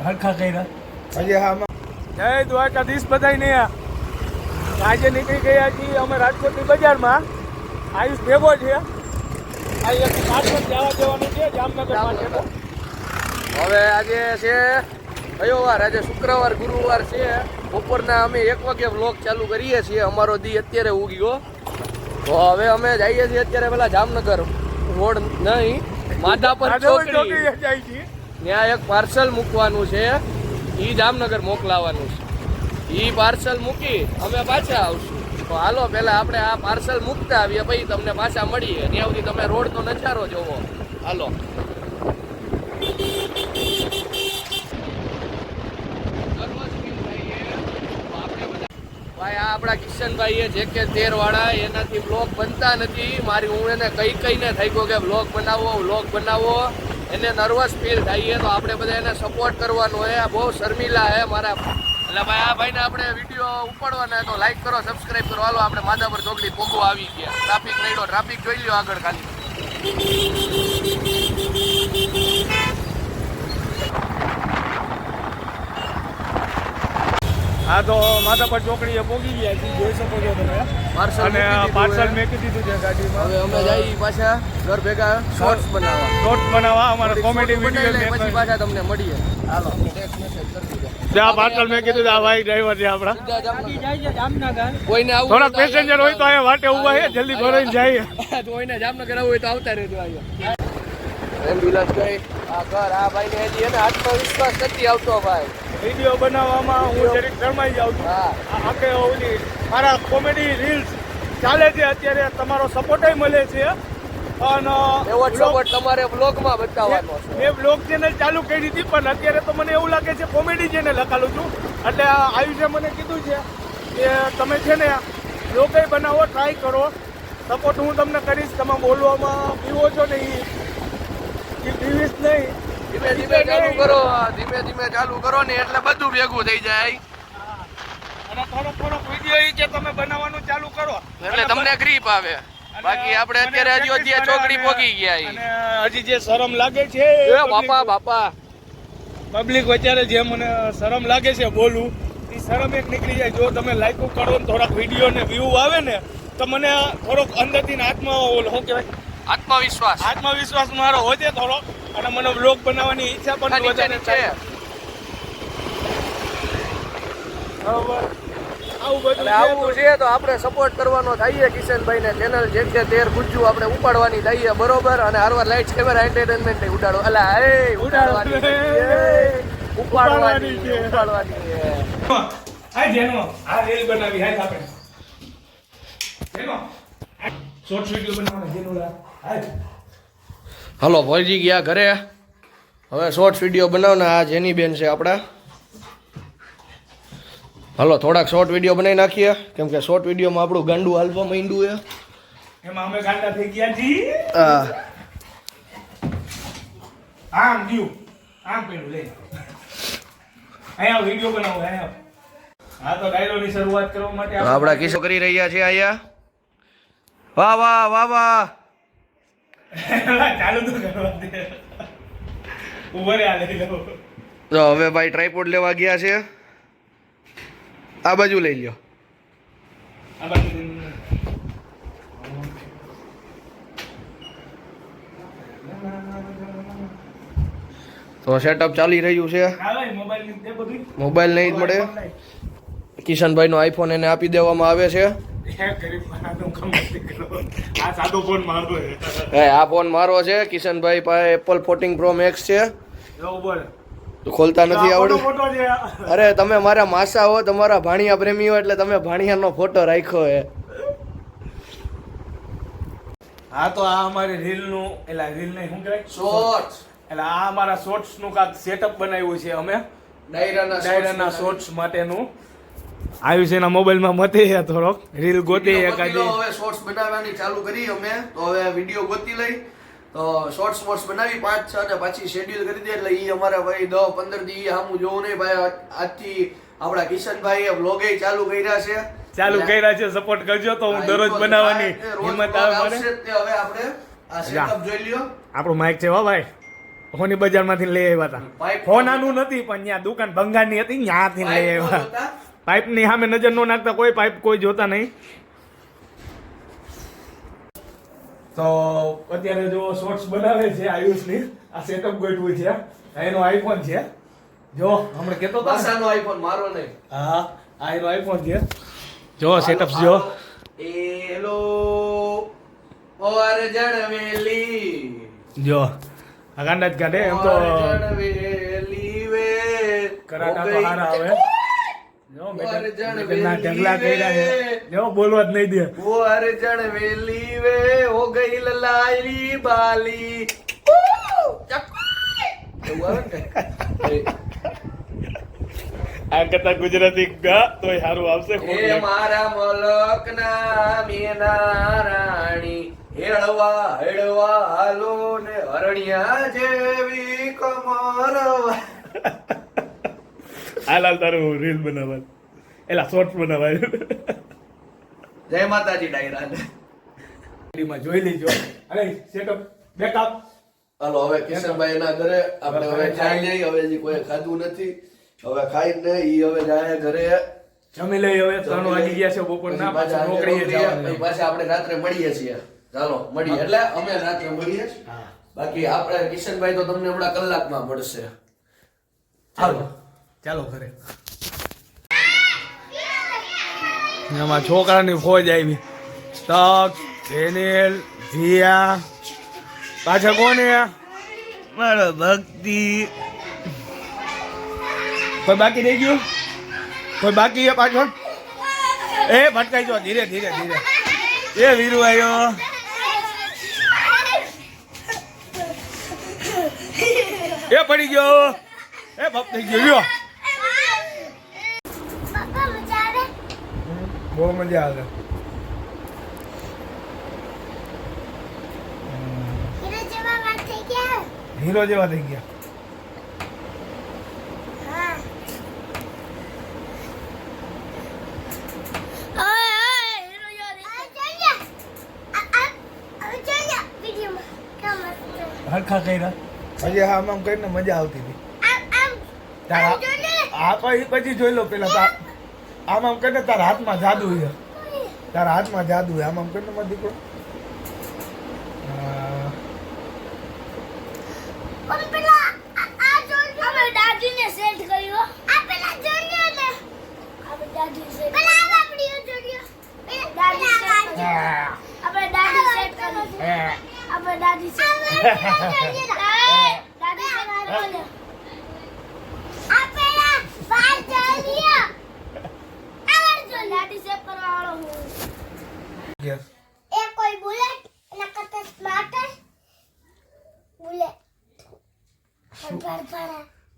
હરખા કર્યા. હજી હા જય દ્વારકાધીશ બધાય ને. આજે નીકળી ગયા છીએ અમે રાજકોટની બજારમાં. આયુષ ભેગો છે. આ એક પાછળ જવા દેવાનું છે જામનગર માટે. હવે આજે છે કયો વાર? આજે શુક્રવાર ગુરુવાર છે. બપોરના અમે 1 વાગે વ્લોગ ચાલુ કરીએ છીએ. અમારો દી અત્યારે ઉગ્યો. તો હવે અમે જઈએ છીએ અત્યારે પેલા જામનગર રોડ નહીં, માધાપર ચોકડી જાય છે. ત્યાં એક પાર્સલ મૂકવાનું છે. એ જામનગર મોકલાવાનું છે. એ પાર્સલ મૂકી અમે પાછા આવશું. તો હાલો પહેલા આપણે આ પાર્સલ મૂકતા આવીએ, પછી તમને પાછા મળીએ. ત્યાં સુધી તમે રોડ તો નજારો જોવો. હાલો. ભાઈ આ આપણા કિશનભાઈ જે કે 13 વાળા, એનાથી બ્લોગ બનતા નથી. હું એને કહીને થઈ ગયો કે વ્લોગ બનાવો. એને નર્વસ ફીલ થાય તો આપણે બધા એને સપોર્ટ કરવાનો હોય. આ બહુ શર્મિલા હે મારા. એટલે ભાઈ આ ભાઈને આપણે વિડીયો ઉપાડવાના તો લાઈક કરો, સબસ્ક્રાઈબ કરો. હાલો આપણે માધાપર ચોકડી પોગો આવી ગયા. ટ્રાફિક નડ્યો, ટ્રાફિક જોઈ લ્યો આગળ ખાલી. હા તો માધાપર ચોકડીએ પહોંચી ગયા છીએ, જોઈ શકો છો તમે. અને પાર્સલ મેકી દીધું છે ગાડીમાં. હવે અમે જઈએ પાછા ઘર ભેગા શોર્ટ્સ બનાવવા. અમારા કોમેડી વિડીયો પછી પાછા તમને મળીએ. હાલો ટેક્સ્ટ મેસેજ કરી દીધો. ત્યાં પાર્સલ મેં કીધું આ ભાઈ ડ્રાઈવર છે આપણા. કોઈને આવું થોડાક પેસેન્જર હોય તો અહીંયા વાટે ઉભા છે, જલ્દી ભરાઈને જાય. કોઈને જામનગર આવું હોય તો આવતા રહેજો અહીંયા. એમ્બ્યુલન્સ કઈ આ ઘર આ ભાઈને હજી એને આત્મવિશ્વાસ નથી આવતો ભાઈ. વિડીયો બનાવવામાં હું જરીક શરમાઈ જાઉં છું. આખે ઓલી મારા કોમેડી રીલ્સ ચાલે છે અત્યારે, તમારો સપોર્ટ મળે છે. અને એવો સપોર્ટ તમારે બ્લોગમાં બતાવવાનો છે. મેં બ્લોગ ચેનલ ચાલુ કરી હતી, પણ અત્યારે તો મને એવું લાગે છે કોમેડી ચેનલ લખાલું છું. એટલે આયુષે મને કીધું છે કે તમે છે ને બ્લોગ બનાવો, ટ્રાય કરો. સપોર્ટ હું તમને કરીશ. તમે બોલવામાં પીવો છો ને એ પીવીશ નહીં. ધીમે ધીમે ચાલુ કરો ને એટલે બધું ભેગું થઈ જાય. અને થોડો વિડીયો એ કે તમે બનાવવાનું ચાલુ કરો એટલે તમને ગ્રીપ આવે. બાકી આપણે અત્યારે હજી ચોકડી પોગી ગયા. અને હજી જે શરમ લાગે છે બાપા પબ્લિક વચ્ચે જે મને શરમ લાગે છે બોલવું, એ શરમ એક નીકળી જાય. જો તમે લાઈક કરો ને થોડાક વિડીયો ને વ્યૂ આવે ને તો મને થોડોક અંદરથી શું કહેવાય આત્મવિશ્વાસ મારો વધે થોડો. અને મને વ્લોગ બનાવવાની ઈચ્છા પણ વધારે છે. બરાબર આવું છે તો આપણે સપોર્ટ કરવાનો થઈએ. કિશનભાઈ ને ચેનલ જે છે 13 ગુજ્જુ આપણે ઉપાડવાની થઈએ. બરોબર. અને હારવાર લાઈટ કેમેરા એન્ટરટેનમેન્ટ ઉડાડો. ઉપાડવાની છે. આ જેનો આ રીલ બનાવી હાલ આપણે જેનો શોર્ટ વિડિયો બનાવવાનો જેનો હાલ. હલો પહોંચી ગયા ઘરે. હવે શોર્ટ વિડીયો બનાવના. આ જેની બેન છે આપણા. હલો થોડાક શોર્ટ વિડીયો બનાવી નાખીએ, કેમ કે શોર્ટ વિડીયોમાં આપણું ગાંડું હાલવા માંડ્યું છે. એમાં અમે ગાંડા થઈ ગયા છીએ. આમ ગયું આમ પેલું લે અહીંયા વિડીયો બનાવો. અહીંયા હા તો ડાયલોગની શરૂઆત કરવા માટે આપણા કિસ્સો કરી રહ્યા છીએ અહીંયા. વાહ વાહ વાહ વાહ. ચાલુ તો કરવા દે. ઉભરે આ લઈ લો. તો હવે ભાઈ ટ્રાયપોડ લેવા ગયા છે. આ બાજુ લઈ લ્યો. આ બાજુ તો સેટઅપ ચાલી રહ્યું છે. મોબાઈલ નહીં મળે. કિશનભાઈ નો આઈફોન એને આપી દેવામાં આવે છે. આ ફોન મારો છે. કિશનભાઈ પાસે એપલ 14 Pro Max છે. ખોલતા નથી આવડતું. અરે તમે મારા માસા હો, તમારા ભાણિયા પ્રેમી હો, એટલે તમે ભાણિયાનો ફોટો રાખ્યો હે. હા તો આ અમારી રીલ નું રીલ નહીં શું કહેવાય શોર્ટ્સ. એટલે આ અમારા શોર્ટ્સ નું કાંક સેટઅપ બનાવ્યું છે અમે. ડાયરાના શોર્ટ્સ માટેનું આવ્યું છે. એના મોબાઈલમાં મતે છે થોડોક રીલ ગોતી એકાદી. હવે શોર્ટ્સ બનાવવાની ચાલુ કરી અમે. તો હવે વિડીયો ગોતી લઈ તો શોર્ટ્સ બનાવી 5-6 અને પાછી શેડ્યુલ કરી દે. એટલે એ અમારા ભાઈ 10-15 દી સામું જોવું નહીં ભાઈ. આજથી આપણા કિશનભાઈએ વ્લોગે ચાલુ કર્યા છે. સપોર્ટ કરજો તો હું દરરોજ બનાવવાની હિંમત આવે મને. હવે આપણે આ સેટઅપ જોઈ લ્યો. આપણું માઇક છે હો ભાઈ. હોની બજારમાંથી લઈ આવ્યા હતા. પાઇપ હોનાનું નથી પણ ત્યાં દુકાન ભંગારની હતી ત્યાંથી લઈ આવ્યા. પાઇપની સામે નજર નો નાખતા, કોઈ પાઇપ કોઈ જોતા નહીં. તો અત્યારે જો શોર્ટ્સ બનાવે છે આયુષની. આ સેટઅપ ગોઠવું છે, એનો આઈફોન છે. જો હમણાં કેતો હતો ને? પાસાનો આઈફોન મારો નહીં. હા, આ એનો આઈફોન છે. જો સેટઅપ જો. એલો ઓર જણવેલી જો આ ગાંડા જ કાઢે એમ તો. જણવેલી વે કરાટા તો હારા આવે. જો મેં ઢગલા કર્યા છે. જો બોલવા જ નહીં દે. ઓર જણવેલી વે હો ગઈ લલાઈ બાલી. એવું આવે ને? આ કરતા ગુજરાતી ગા તોય સારું આવશે. હે મારા મલકના મેના રાણી હેળવા હેળવા હાલો ને હરણિયા જેવી કમર. હાલ તારું રીલ બનાવવા એલા શોર્ટ્સ બનાવાય. જય માતાજી ડાયરા. માં જોઈ લેજો. અરે સેટઅપ બેકઅપ. હાલો હવે કિશનભાઈ ના ઘરે આપણે હવે ખાઈ લઈ. હવે હજી કોઈ ખાધું નથી. હવે ખાઈ નહીં ઈ હવે જાય ઘરે જમી લઈ. હવે 3 વાગી ગયા છે બપોરના. પાછા નોકરીએ જવાનું. પાછા આપણે રાત્રે મળીએ છીએ. ચાલો મળીએ એટલે અમે રાત્રે મળીએ છીએ. બાકી આપણે કિશનભાઈ તો તમને હમણાં કલાકમાં મળશે. ચાલો ચાલો ઘરે. એમાં છોકરાની ફોજ આવી. તક જેનેલ જીયા પાછા કોને મારો ભક્તિ. કોઈ બાકી રહી ગયું? કોઈ બાકી છે પાછળ? એ ભટકાઈ જો. ધીરે ધીરે ધીરે. એ વીરુ આવ્યો. એ પડી ગયો. એ ભપતી ગયો. બહુ મજા આવે. હીરો જેવા થઈ ગયા. હરખા કર્યા હજી. આમ આમ કરીને મજા આવતી હતી. આ પછી જોઈ લો પેલા. આમ આમ કરીને તારા હાથમાં જાદુ છે. તારા હાથમાં જાદુ છે. આમ આમ કરીને મારો દીકરો.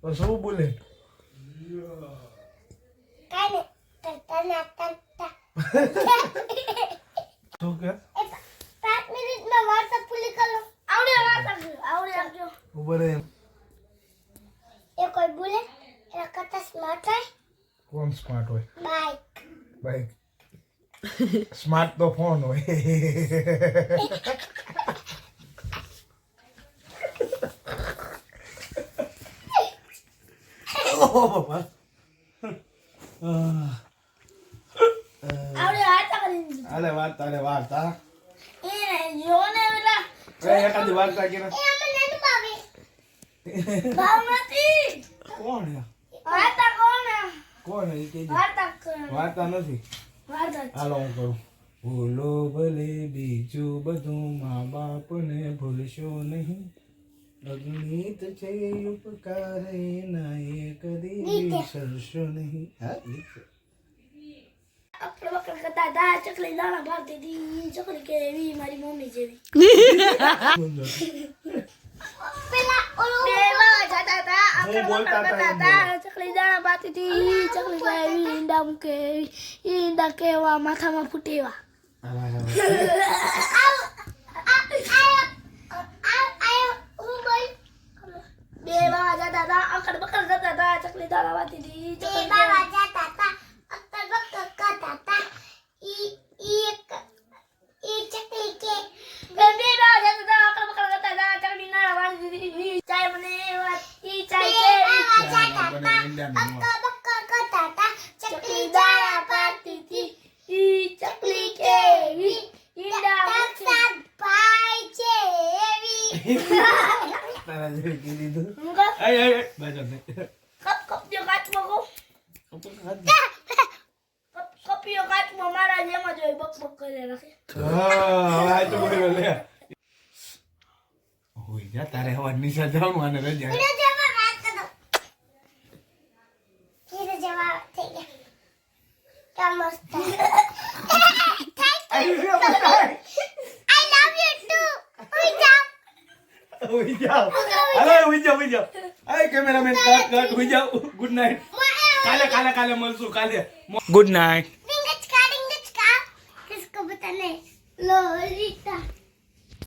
તો શું બોલે? શું કે? 5 મિનિટમાં વાર્તા પૂરી કરો. આવડે. ઉભો રહે. એ કોઈ બોલે એના કરતા સ્માર્ટ હોય. કોણ સ્માર્ટ હોય? બાઈક. સ્માર્ટ તો ફોન હોય. અરે વાર્તા. એકાદી વાર્તા કે કોણ વાર્તા નથી. હાલો હું કરું. ભૂલો ભલે બીજું બધું, મા બાપ ને ભૂલશો નહીં. અગણિત છે ઉપકાર એના, એ કદી વિસરશો નહીં. ચકલી દાણા ભારતી હતી. ચકલી કેવી મારી મમ્મી જેવી. ચકલી દાણા ભારતી હતી. ચકલી કેવી ઈંડા મૂકે. ઈંડા કેવા માથામાં ફૂટેવા. બે બાવા જતા હતા. અકડ બકડ કરતા હતા. ચકલી દાણા ભારતી હતી. ચકલી બાવા જતા હતા. અકડ બકડ કરતા હતા. ચકલી કે બે બાવા જતા હતા. અકડ બકડ કરતા હતા. ચકલી દાણા ભારતી હતી. ચાય મને અક્કા બક્કા કરતા હતા ચકલી દાણા પાડતી હતી ઈ ચકલી કેવી ઈડા વચ્ચે ભાઈ છે એવી તારા જેવી કીધી તું હું કહું, આય બાજો ને કપિયો કાચમાં કહું કપિયો કાચમાં મારા જેમ જ હોય બક બક કરે રાખે હા આ તો બોલો લે હોઈ જા તારે હવા નિશા જવાનું અને રજા હીરો જેવા વાત કરો હીરો જેવા થઈ ગયા क्या मस्त I love you too હોઈ જાઓ અરે હોઈ જાઓ આય કેમેરામેન કાટ હોઈ જાઓ ગુડ નાઈટ કાલે મળશું કાલે ગુડ નાઈટ डिंगचका किसको बताने लोलिता